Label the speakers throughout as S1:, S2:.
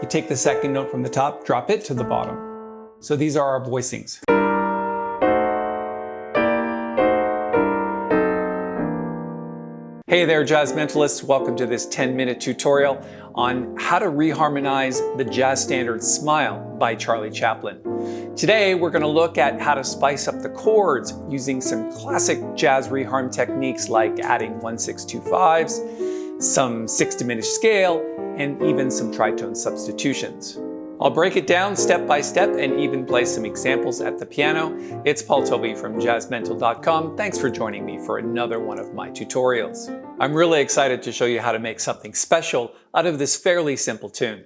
S1: You take the second note from the top, drop it to the bottom. So these are our voicings. Hey there, Jazzmentalists. Welcome to this 10-minute tutorial on how to reharmonize the jazz standard Smile by Charlie Chaplin. Today, we're going to look at how to spice up the chords using some classic jazz reharm techniques like adding 1/6-2/5s, some 6 diminished scale, and even some tritone substitutions. I'll break it down step by step and even play some examples at the piano. It's Paul Tobey from Jazzmentl.com. Thanks for joining me for another one of my tutorials. I'm really excited to show you how to make something special out of this fairly simple tune.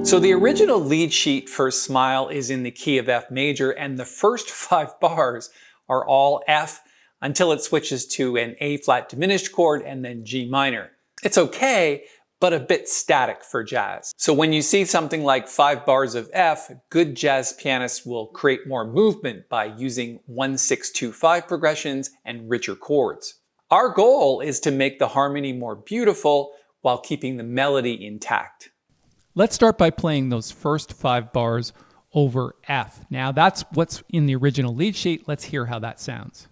S1: So the original lead sheet for Smile is in the key of F major, and the first 5 bars are all F until it switches to an A flat diminished chord and then G minor. It's okay, but a bit static for jazz. So when you see something like 5 bars of F, good jazz pianists will create more movement by using 1/6-2/5 progressions and richer chords. Our goal is to make the harmony more beautiful while keeping the melody intact.
S2: Let's start by playing those first 5 bars over F. Now that's what's in the original lead sheet. Let's hear how that sounds.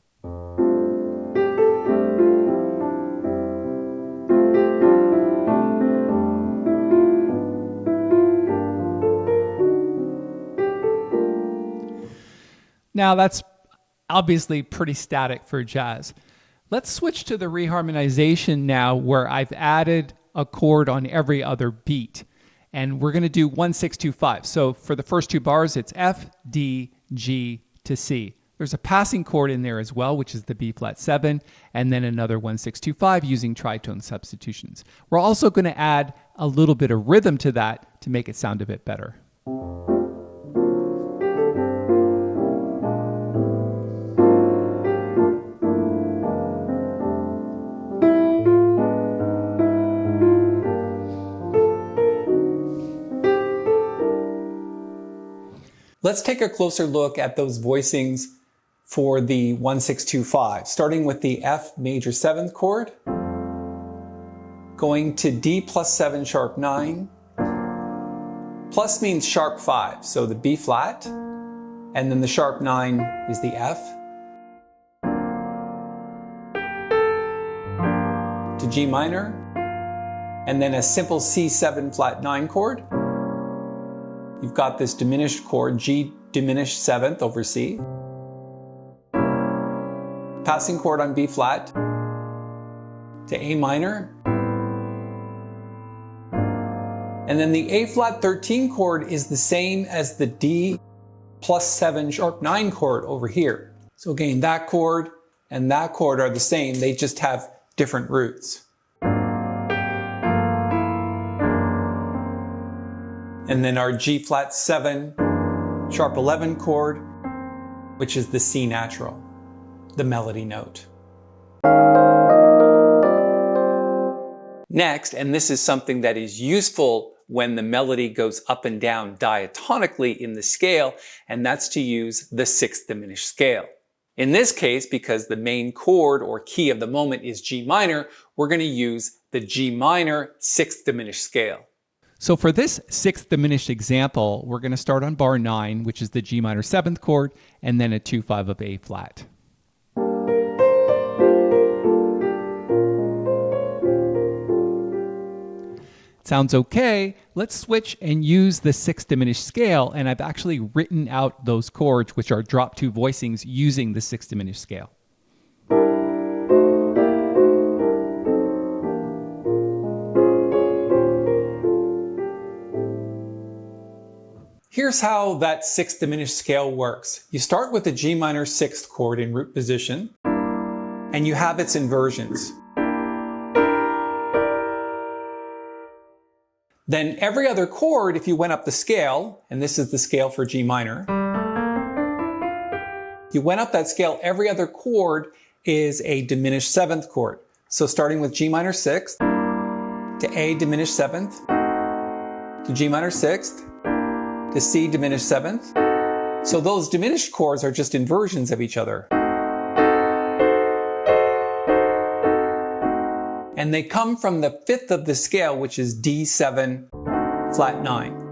S2: Now that's obviously pretty static for jazz. Let's switch to the reharmonization now, where I've added a chord on every other beat. And we're going to do 1/6-2/5. So for the first 2 bars, it's F, D, G to C. There's a passing chord in there as well, which is the B flat 7, and then another 1/6-2/5 using tritone substitutions. We're also going to add a little bit of rhythm to that to make it sound a bit better.
S1: Let's take a closer look at those voicings for the 1/6-2/5, starting with the F major 7th chord, going to D plus 7 sharp 9. Plus means sharp 5, so the B flat, and then the sharp 9 is the F. To G minor, and then a simple C7 flat 9 chord. You've got this diminished chord, G diminished 7th over C. Passing chord on B flat to A minor. And then the A flat 13 chord is the same as the D plus 7 sharp 9 chord over here. So again, that chord and that chord are the same, they just have different roots. And then our G flat 7 sharp 11 chord, which is the C natural, the melody note. Next, and this is something that is useful when the melody goes up and down diatonically in the scale, and that's to use the 6th diminished scale. In this case, because the main chord or key of the moment is G minor, we're going to use the G minor 6th diminished scale.
S2: So for this 6th diminished example, we're going to start on bar 9, which is the G minor 7th chord, and then a 2/5 of A flat. Sounds okay. Let's switch and use the 6th diminished scale, and I've actually written out those chords, which are drop 2 voicings using the 6th diminished scale.
S1: Here's how that 6th diminished scale works. You start with the G minor 6th chord in root position, and you have its inversions. Then every other chord, if you went up the scale, and this is the scale for G minor, if you went up that scale, every other chord is a diminished 7th chord. So starting with G minor 6th, to A diminished 7th, to G minor 6th, to C diminished 7th. So those diminished chords are just inversions of each other. and they come from the fifth of the scale, which is D7 flat 9.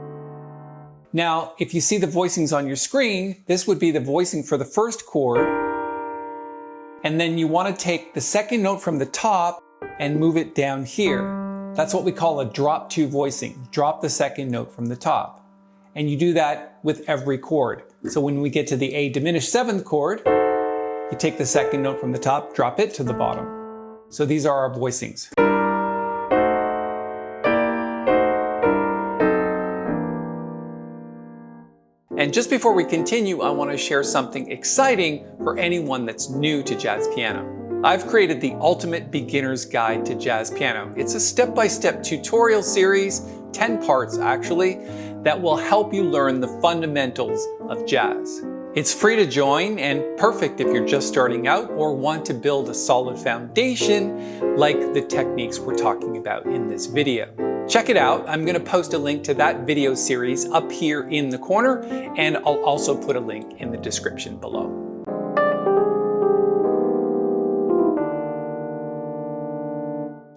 S1: Now, if you see the voicings on your screen, this would be the voicing for the first chord, and then you want to take the second note from the top and move it down here. That's what we call a drop 2 voicing. Drop the second note from the top. And you do that with every chord. So when we get to the A diminished 7th chord, you take the second note from the top, drop it to the bottom. So these are our voicings. And just before we continue, I want to share something exciting for anyone that's new to jazz piano. I've created the Ultimate Beginner's Guide to Jazz Piano. It's a step-by-step tutorial series, 10 parts actually, that will help you learn the fundamentals of jazz. It's free to join and perfect if you're just starting out or want to build a solid foundation like the techniques we're talking about in this video. Check it out. I'm going to post a link to that video series up here in the corner, and I'll also put a link in the description below.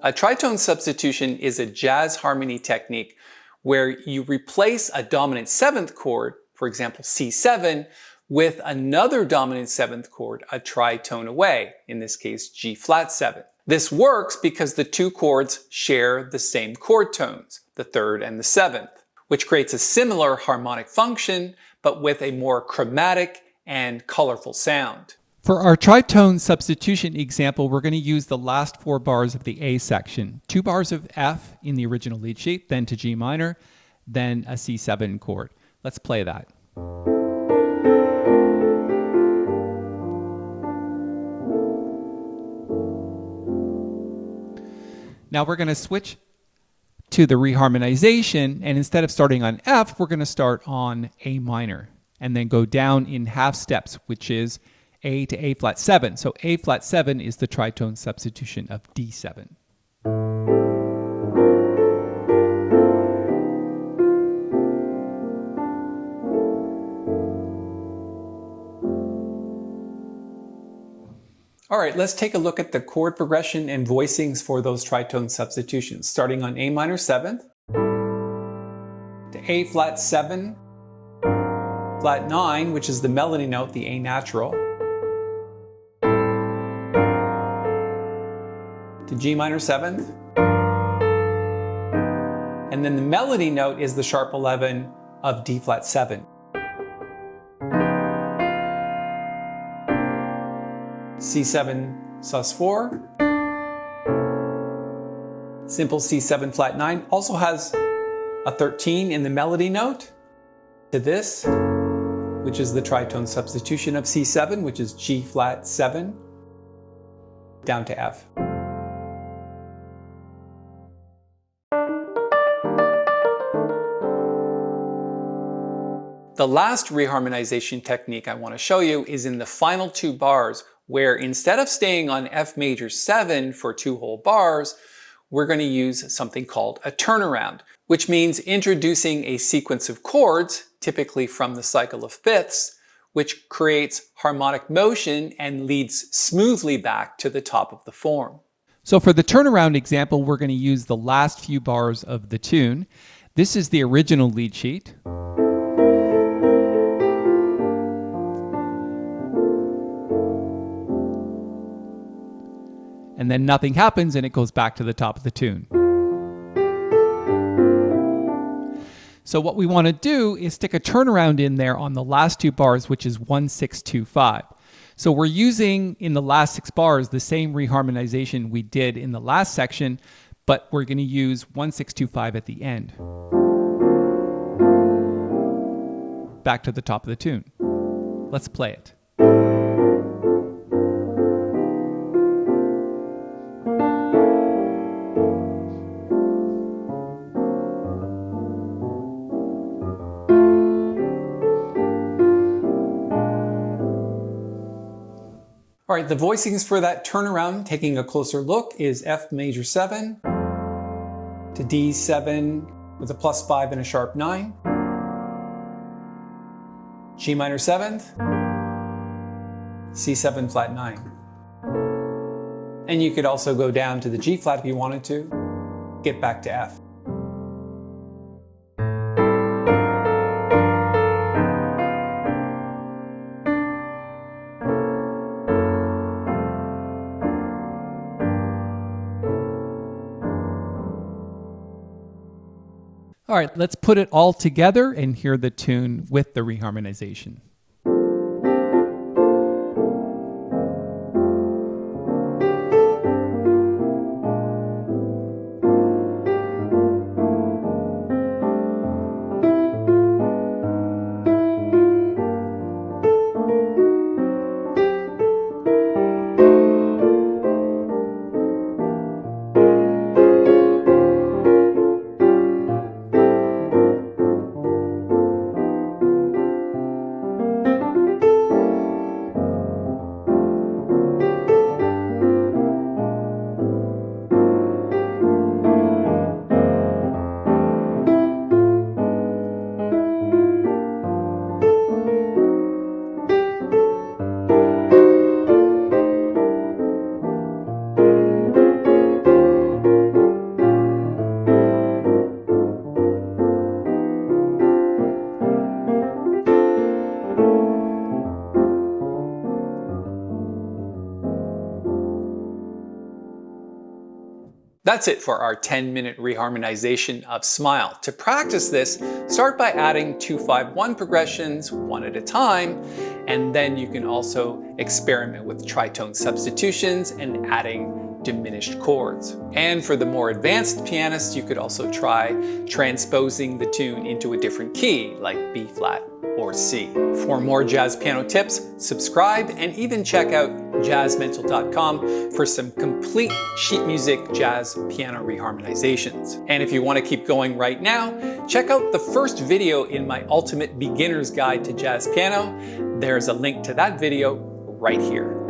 S1: A tritone substitution is a jazz harmony technique where you replace a dominant 7th chord, for example C7, with another dominant 7th chord a tritone away, in this case G flat 7. This works because the two chords share the same chord tones, the 3rd and the 7th, which creates a similar harmonic function, but with a more chromatic and colorful sound.
S2: For our tritone substitution example, we're going to use the last 4 bars of the A section. 2 bars of F in the original lead sheet, then to G minor, then a C7 chord. Let's play that. Now we're going to switch to the reharmonization, and instead of starting on F, we're going to start on A minor, and then go down in half steps, which is A to A flat 7. So A flat 7 is the tritone substitution of D7.
S1: All right, let's take a look at the chord progression and voicings for those tritone substitutions, starting on A minor 7th, to A flat 7, flat 9, which is the melody note, the A natural, to G minor 7th, and then the melody note is the sharp 11 of D flat 7. C7 sus4, simple C7 flat 9, also has a 13 in the melody note to this, which is the tritone substitution of C7, which is G flat 7, down to F. The last reharmonization technique I want to show you is in the final 2 bars, where instead of staying on F major 7 for 2 whole bars, we're going to use something called a turnaround, which means introducing a sequence of chords, typically from the cycle of fifths, which creates harmonic motion and leads smoothly back to the top of the form.
S2: So for the turnaround example, we're going to use the last few bars of the tune. This is the original lead sheet. And then nothing happens and it goes back to the top of the tune. So what we want to do is stick a turnaround in there on the last 2 bars, which is 1, 6, 2, 5. So we're using in the last 6 bars the same reharmonization we did in the last section, but we're going to use 1, 6, 2, 5 at the end. Back to the top of the tune. Let's play it.
S1: All right, the voicings for that turnaround, taking a closer look, is F major 7 to D7 with a +5 and a sharp 9, G minor 7th, C7 flat 9. And you could also go down to the G flat if you wanted to, get back to F.
S2: All right, let's put it all together and hear the tune with the reharmonization.
S1: That's it for our 10-minute reharmonization of Smile. To practice this, start by adding 2-5-1 progressions one at a time, and then you can also experiment with tritone substitutions and adding diminished chords. And for the more advanced pianists, you could also try transposing the tune into a different key, like B flat or C. For more jazz piano tips, subscribe and even check out Jazzmentl.com for some complete sheet music jazz piano reharmonizations. And if you want to keep going right now, check out the first video in my Ultimate Beginner's Guide to Jazz Piano. There's a link to that video right here.